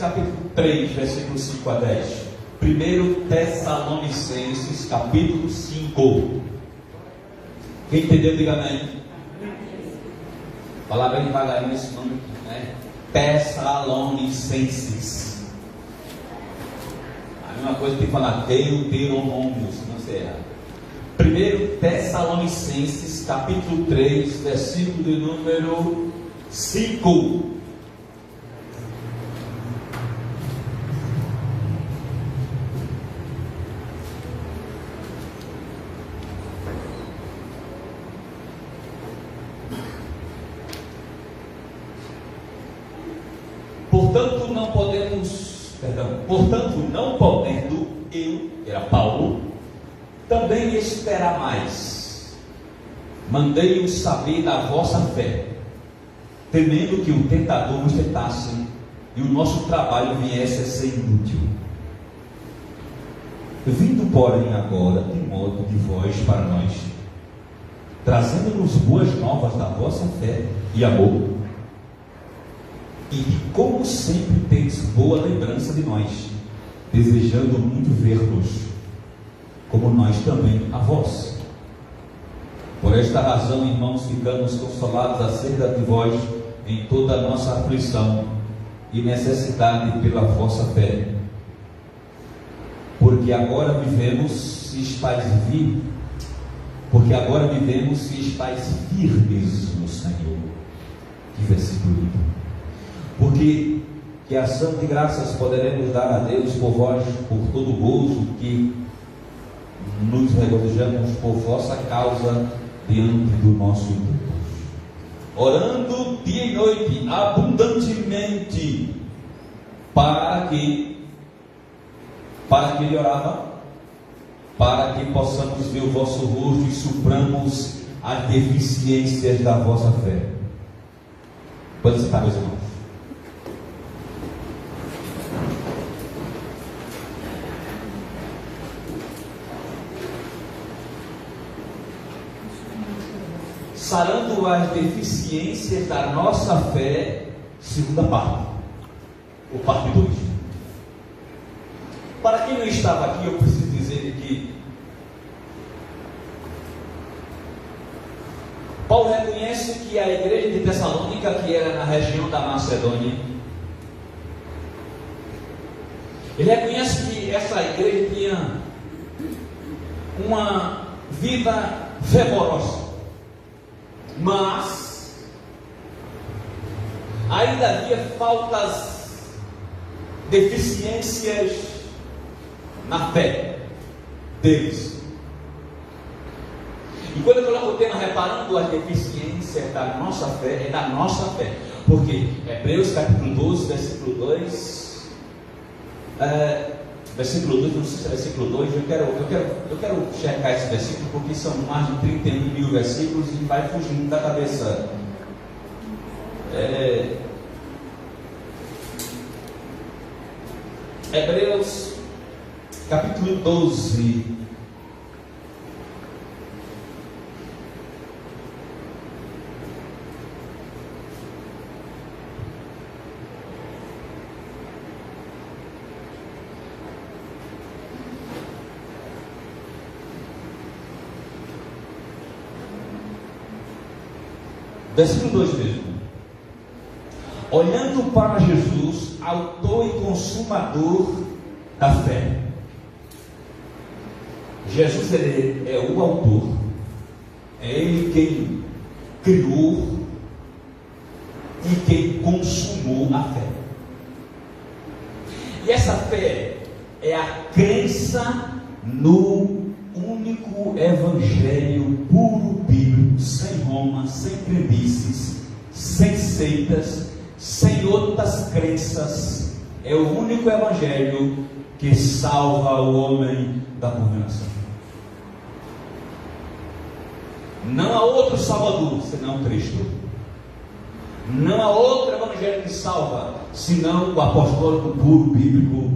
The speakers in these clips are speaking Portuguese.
capítulo 3, versículos 5 a 10. 1 Tessalonicenses, capítulo 5. Quem entendeu, diga amém. Falar bem devagarinho esse nome, né? Tessalonicenses. A mesma coisa tem que falar Deuteronômio, se não se erra. 1 Tessalonicenses, capítulo 3, versículo de número 5. Portanto, não podendo eu, era Paulo, também esperar mais, mandei-os saber da vossa fé, temendo que o tentador nos tentasse e o nosso trabalho viesse a ser inútil. Vindo, porém, agora Timóteo de vós para nós, trazendo-nos boas novas da vossa fé e amor, e que, como sempre, tendes boa lembrança de nós, desejando muito ver-vos, como nós também a vós. Por esta razão, irmãos, ficamos consolados acerca de vós em toda a nossa aflição e necessidade pela vossa fé, porque agora vivemos se estáis firmes no Senhor. Que versículo lindo. Porque que ação de graças poderemos dar a Deus por vós, por todo o gozo que nos regozijamos por vossa causa diante do nosso Deus, orando dia e noite abundantemente, para que ele orava, para que possamos ver o vosso rosto e supramos as deficiências da vossa fé. Pode sentar, meus irmãos. Sarando as deficiências da nossa fé, segunda parte, ou parte 2. Para quem não estava aqui, eu preciso dizer que Paulo reconhece que a igreja de Tessalônica, que era na região da Macedônia, ele reconhece que essa igreja tinha uma vida fervorosa, mas ainda havia faltas, deficiências na fé deles. E quando eu coloco o tema reparando as deficiências da nossa fé, é da nossa fé, porque Hebreus capítulo 12, versículo 2, versículo 2, não sei se é versículo 2, eu quero checar esse versículo, porque são mais de 31 mil versículos e vai fugindo da cabeça. Hebreus capítulo 12, versículo 2 mesmo. Olhando para Jesus, autor e consumador da fé. Jesus, ele é o autor, é ele quem criou e quem consumou a fé. E essa fé é a crença no único evangelho puro bíblico, sem Roma, sem crendices, sem seitas, sem outras crenças. É o único evangelho que salva o homem da condenação. Não há outro Salvador senão Cristo. Não há outro evangelho que salva senão o apostólico puro bíblico.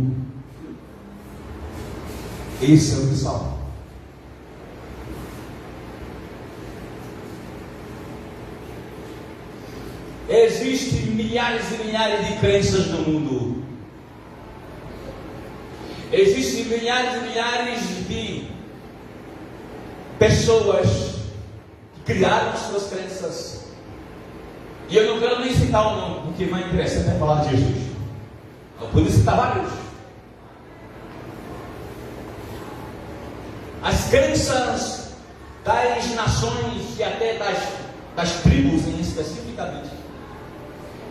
Esse é o que salva. Existem milhares e milhares de crenças no mundo. Existem milhares e milhares de pessoas que criaram suas crenças. E eu não quero nem citar o nome, porque mais interessante é falar de Jesus. Eu poderia citar vários. As crenças das nações e até das tribos especificamente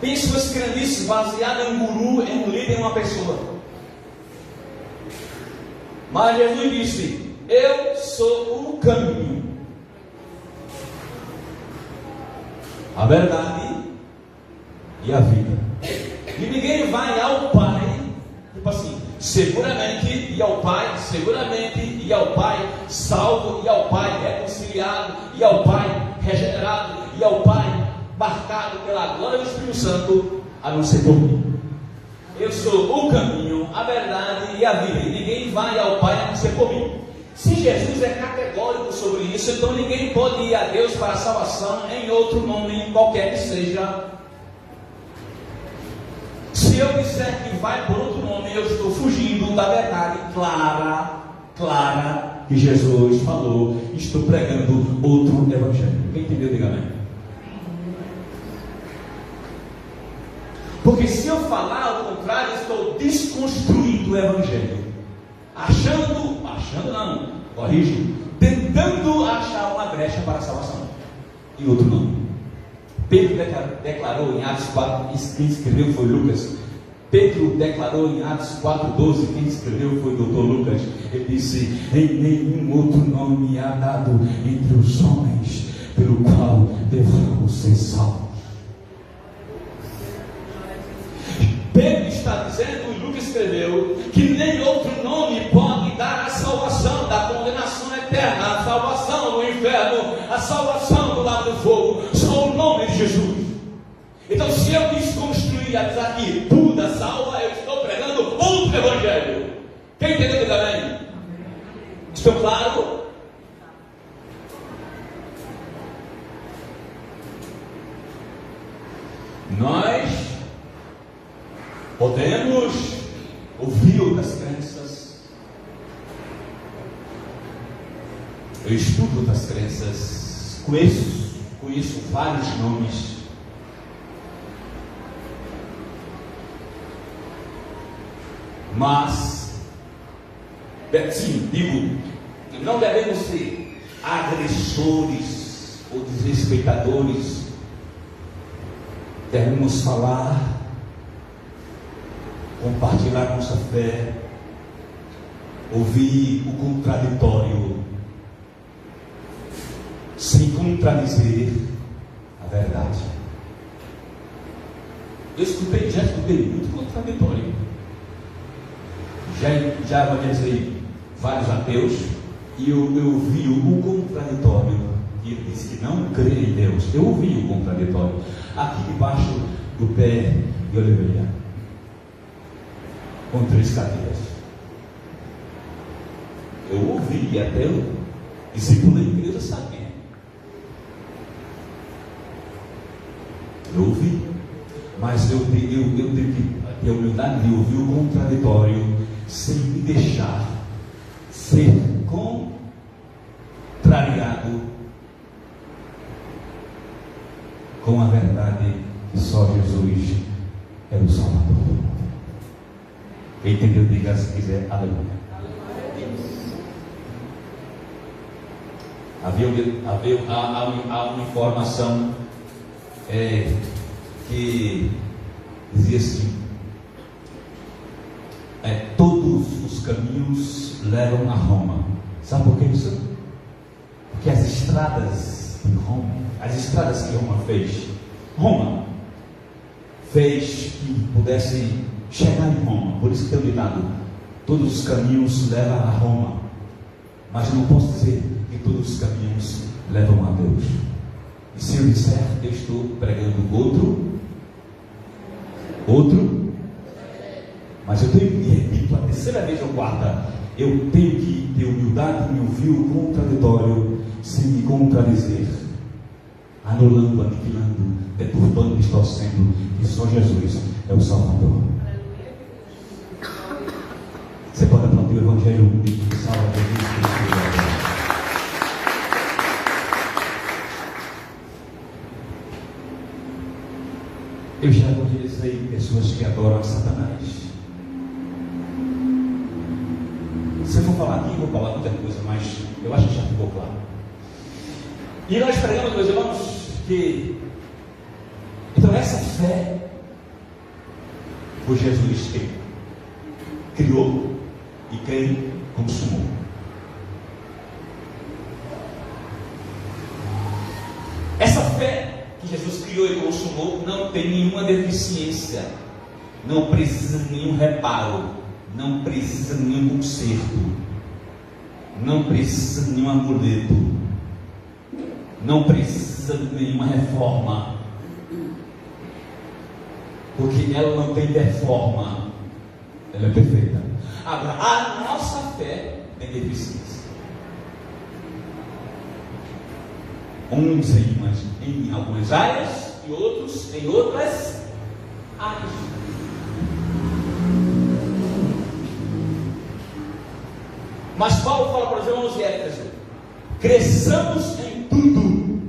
têm suas crendices baseadas em um guru, em um líder, em uma pessoa. Mas Jesus disse: eu sou o caminho, a verdade e a vida. E ninguém vai ao Pai, tipo assim, seguramente ir ao Pai, seguramente ir ao Pai salvo, ir ao Pai reconciliado, ir ao Pai regenerado, ir ao Pai marcado pela glória do Espírito Santo, a não ser por mim. Eu sou o caminho, a verdade e a vida, e ninguém vai ao Pai a não ser por mim. Se Jesus é categórico sobre isso, então ninguém pode ir a Deus para a salvação em outro nome, qualquer que seja. Se eu disser que vai por outro nome, eu estou fugindo da verdade clara que Jesus falou. Estou pregando outro evangelho. Quem entendeu, diga amém. Porque se eu falar ao contrário, estou desconstruindo o evangelho. Tentando achar uma brecha para a salvação. E outro não. Pedro declarou em Atos 4, quem escreveu foi Lucas. Pedro declarou em Atos 4,12, quem escreveu foi o doutor Lucas. Ele disse: em nenhum outro nome há dado entre os homens pelo qual devemos ser salvos. Pedro está dizendo, e Lucas escreveu, que nem outro nome pode dar a salvação da condenação eterna, a salvação do inferno, a salvação do lado do fogo, só o nome de Jesus. Então, se eu desconstruir a dizer que Buda salva, eu estou pregando outro evangelho. Quem entendeu também? Estou claro? Nós podemos ouvir outras crenças. Eu estudo outras crenças, conheço vários nomes. Mas, sim, digo, não devemos ser agressores ou desrespeitadores. Devemos falar, compartilhar nossa fé, ouvir o contraditório, sem contradizer a verdade. Eu já escutei muito contraditório. Já evangelizei vários ateus e eu ouvi o contraditório. E ele disse que não crê em Deus. Eu ouvi o contraditório aqui debaixo do pé de oliveira, com 3 cadeiras. Eu ouvi, e até o discípulo da igreja sabe. Eu ouvi, mas eu tenho que ter a humildade de ouvir o contraditório sem me deixar ser contrariado com a verdade que só Jesus é o Salvador. Quem entendeu, diga se quiser, aleluia. Há uma informação que dizia assim: todos os caminhos levam a Roma. Sabe por que isso? Porque as estradas de Roma, as estradas que Roma fez que pudessem chegar em Roma. Por isso que tem um ditado: todos os caminhos levam a Roma. Mas não posso dizer que todos os caminhos levam a Deus. E se eu disser, eu estou pregando outro, mas eu tenho que repetir a terceira vez ou quarta, eu tenho que ter humildade em ouvir o contraditório sem me contradizer, anulando, aniquilando, deturbando, distorcendo, que só Jesus é o Salvador. Você pode do Evangelho único que salva Jesus Cristo. Eu já evangelizei pessoas que adoram Satanás. Se eu for falar aqui, vou falar muita coisa, mas eu acho que já ficou claro. E nós pregamos, meus irmãos, que então essa fé por Jesus que criou e quem consumou. Essa fé que Jesus criou e consumou não tem nenhuma deficiência, não precisa de nenhum reparo, não precisa de nenhum conserto, não precisa de nenhum amuleto, não precisa de nenhuma reforma, porque ela não tem deforma, ela é perfeita. Agora, a nossa fé tem deficiência. Uns em algumas áreas e outros em outras áreas. Mas Paulo fala para os irmãos de Éfeso: cresçamos em tudo.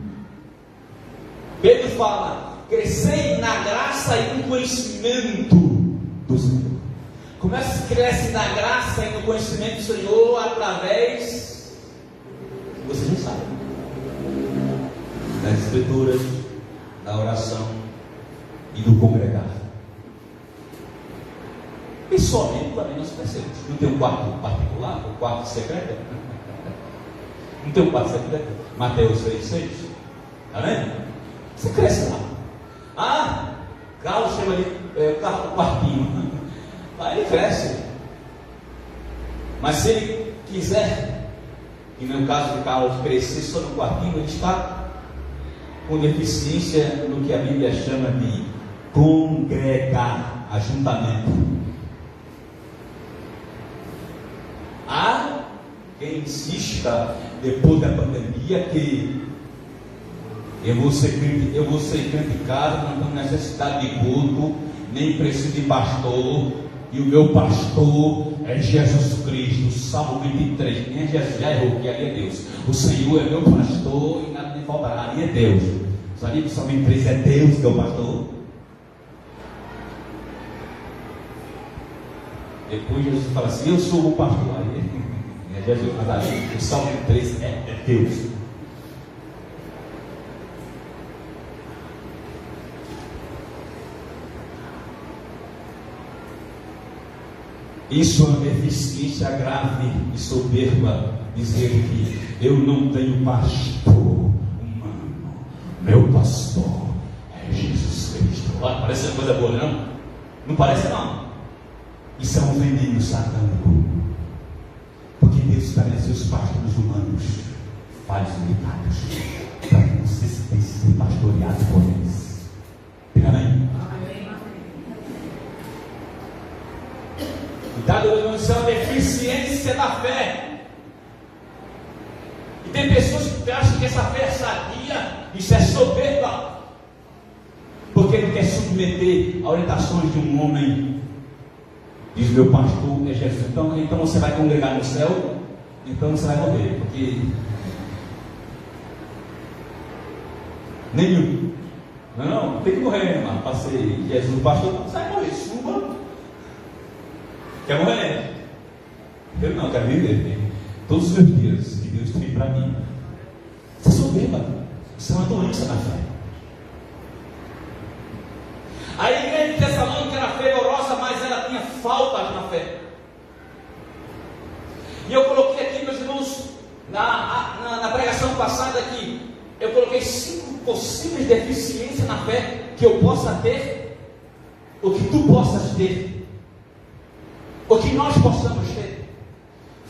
Pedro fala: crescei na graça e no conhecimento do Senhor. Como é que se cresce na graça e no conhecimento do Senhor? Através, vocês não sabem, das escrituras, da oração e do congregar. E somente também nós crescemos. Não tem um quarto particular, um quarto secreto? Não tem um quarto secreto? Mateus 6,6. Está vendo? Você cresce lá. Ah, Carlos chama ali o quartinho. Aí ele cresce. Mas se ele quiser, e no caso de Carlos crescer só no quartinho, ele está com deficiência no que a Bíblia chama de congregar, ajuntamento. Há quem insista, depois da pandemia, que eu vou ser crente em casa, não tenho necessidade de culto, nem preciso de pastor, e o meu pastor é Jesus Cristo. Salmo 23, nem Jesus, já errou, que ali é Deus. O Senhor é meu pastor e nada me faltará, ali é Deus. Sabia que o Salmo 23 é Deus que é o pastor? Depois Jesus fala assim: eu sou o pastor. Aí é Jesus, mas ali o Salmo 23 é Deus. Isso é uma deficiência grave e soberba, dizer que eu não tenho pastor humano, meu pastor é Jesus Cristo. Olha, parece uma coisa boa, não? Não parece não? Isso é um veneno satânico, porque Deus estabeleceu os pastores humanos falhos e limitados, para que você se pense ser pastoreado por eles. Amém? Cuidado, meu irmão, isso é uma deficiência da fé. E tem pessoas que acham que essa fé é sadia, isso é soberba, porque não quer submeter a orientações de um homem. Diz: meu pastor é Jesus. Então você vai congregar no céu, então você vai morrer, porque nenhum. Não, tem que morrer, irmão. Passei Jesus, o pastor, não sai morrer, suba. Quer morrer? Eu não, quero viver todos os meus dias que Deus tem para mim. Isso é soberba, isso é uma doença na fé. A igreja de Tessalônica era fervorosa, mas ela tinha faltas na fé. E eu coloquei aqui, meus irmãos, na pregação passada aqui, eu coloquei 5 possíveis deficiências na fé que eu possa ter, ou que tu possas ter, ou que nós possamos ter.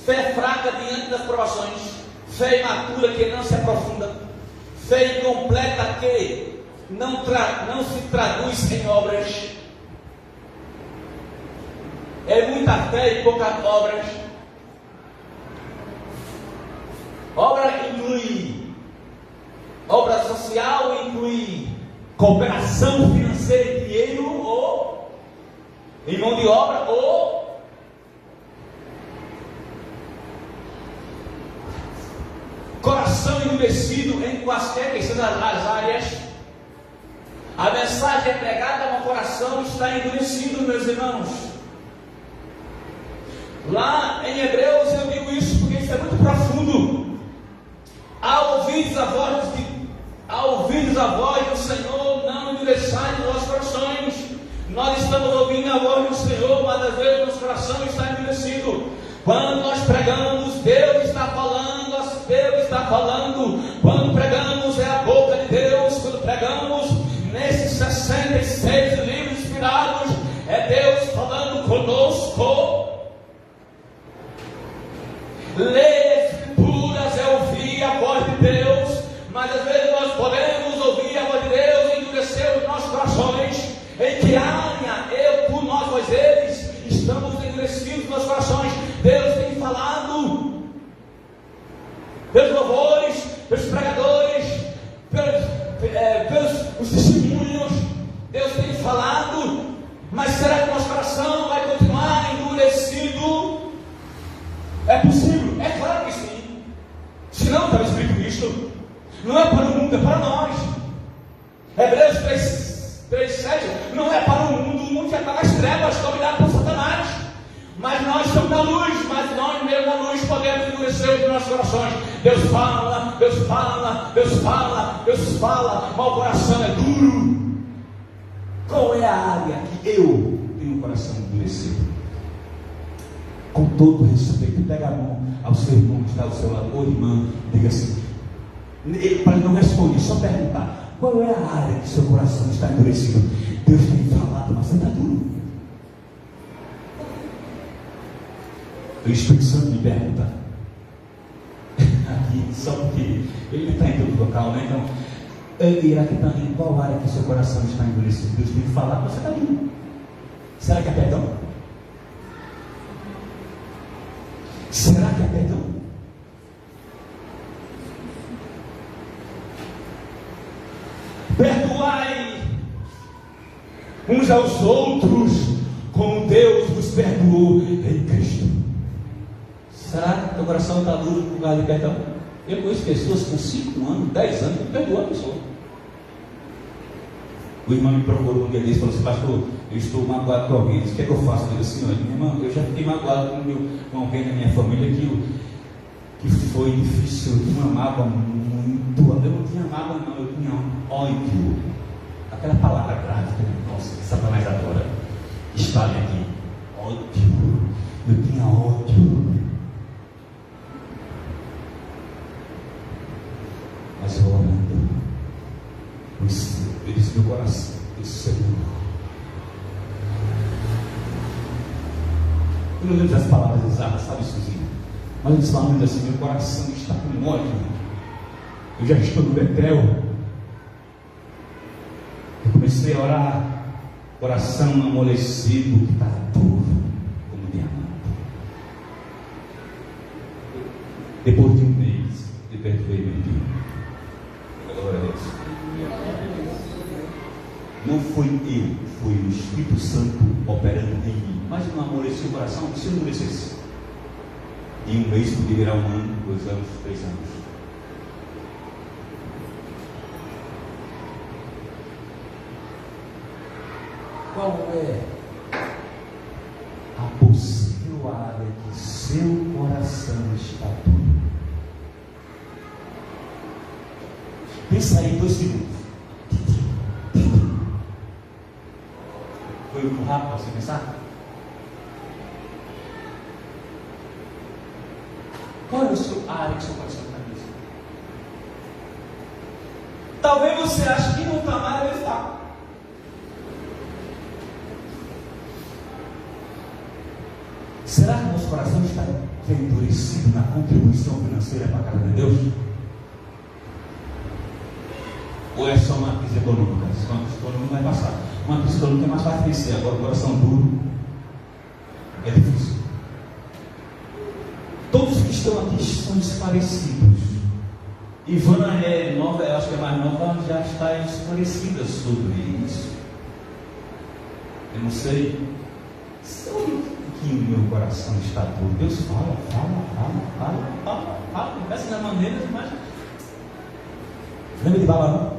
Fé fraca diante das provações, fé imatura que não se aprofunda, fé incompleta que não se traduz em obras. É muita fé e poucas obras. Obra inclui obra social, inclui cooperação financeira em dinheiro ou em mão de obra, ou endurecido em quaisquer que sejam as áreas. A mensagem é pregada, mas o coração está endurecido, meus irmãos. Lá em Hebreus eu digo isso porque isso é muito profundo. Ao ouvirdes a voz do Senhor, não endureçais os vossos corações. Nós estamos ouvindo a voz do Senhor, mas às vezes nosso coração está endurecido. Quando nós pregamos, Deus está falando, Deus está falando. Quando pregamos, é a boca de Deus. Quando pregamos nesses 66 livros inspirados, é Deus falando conosco. Ler as Escrituras é ouvir a voz de Deus, mas às vezes nós podemos ouvir a voz de Deus e endurecer os nossos corações. Em que área nós, eles, estamos endurecidos nos nossos corações? Deus tem falado pelos louvores, pelos pregadores, pelos os testemunhos. Deus tem falado, mas será que nosso coração vai continuar endurecido? É possível? É claro que sim. Se não estava escrito isto, não é para o mundo, é para nós. Hebreus 3:7 não é para o mundo já está nas trevas, dominado por Satanás. Mas nós estamos na luz, mas nós mesmo na luz podemos endurecer os nossos corações. Deus fala, Deus fala, Deus fala, Deus fala, mas o coração é duro. Qual é a área que eu tenho o coração endurecido? Com todo respeito, pega a mão ao seu irmão que está ao seu lado, ô irmã, diga assim, para ele não responder, só perguntar. Qual é a área que seu coração está endurecido? Deus tem falado, mas você está duro. O Espírito Santo me pergunta aqui, só porque ele está em todo local, né? Então, ele irá aqui também, qual área que seu coração está endurecido? Deus tem falado, mas você está duro. Será que é perdão? Será que é perdão? Perdoai uns aos outros, como Deus vos perdoou em Cristo. Será que teu coração está duro por causa de perdão? Eu conheço pessoas com 5 anos, 10 anos, que perdoam a pessoa. O irmão me procurou um dia desse e falou assim: pastor, eu estou magoado com alguém. Disse: o que é que eu faço? Eu disse: senhor, minha irmã, eu já fiquei magoado com alguém da minha família que foi difícil. Eu tinha uma mágoa muito. Eu não tinha mágoa, não, eu tinha ódio. Aquela palavra grave, nossa, que Satanás adora. Espalhe aqui: ódio. Eu tinha ódio. Mas eu orando, eu disse: meu coração, eu disse: Senhor. Eu não lembro das palavras exatas, sabe, Suzinha? Mas eu disse mais ou menos assim: meu coração está com ódio. Eu já estou no Betel. Eu comecei a orar, coração amolecido, que está duro, como diamante. Depois de um mês, eu perdoei meu Deus. Glória a Deus. Não foi eu, foi o Espírito Santo operando em mim. Mas não amoleci o coração, se não amolecesse. Em um mês podia virar 1 ano, 2 anos, 3 anos. Qual é a possível área que seu coração está duro? Pensa aí 2 segundos. Foi muito rápido para você pensar? Qual é a área que seu coração está duro? Talvez você ache que não está, mas ele está. Será que nosso coração está endurecido na contribuição financeira para a casa de Deus? Ou é só uma crise econômica? Uma crise econômica vai passar. Uma crise econômica é mais fácil de vencer. Agora o coração duro é difícil. Todos que estão aqui são esclarecidos. Ivana nova, eu acho que é mais nova, já está esclarecida sobre isso. Eu não sei. Que o meu coração está duro. Deus fala, começa da maneira, mas Lembra de Balaão?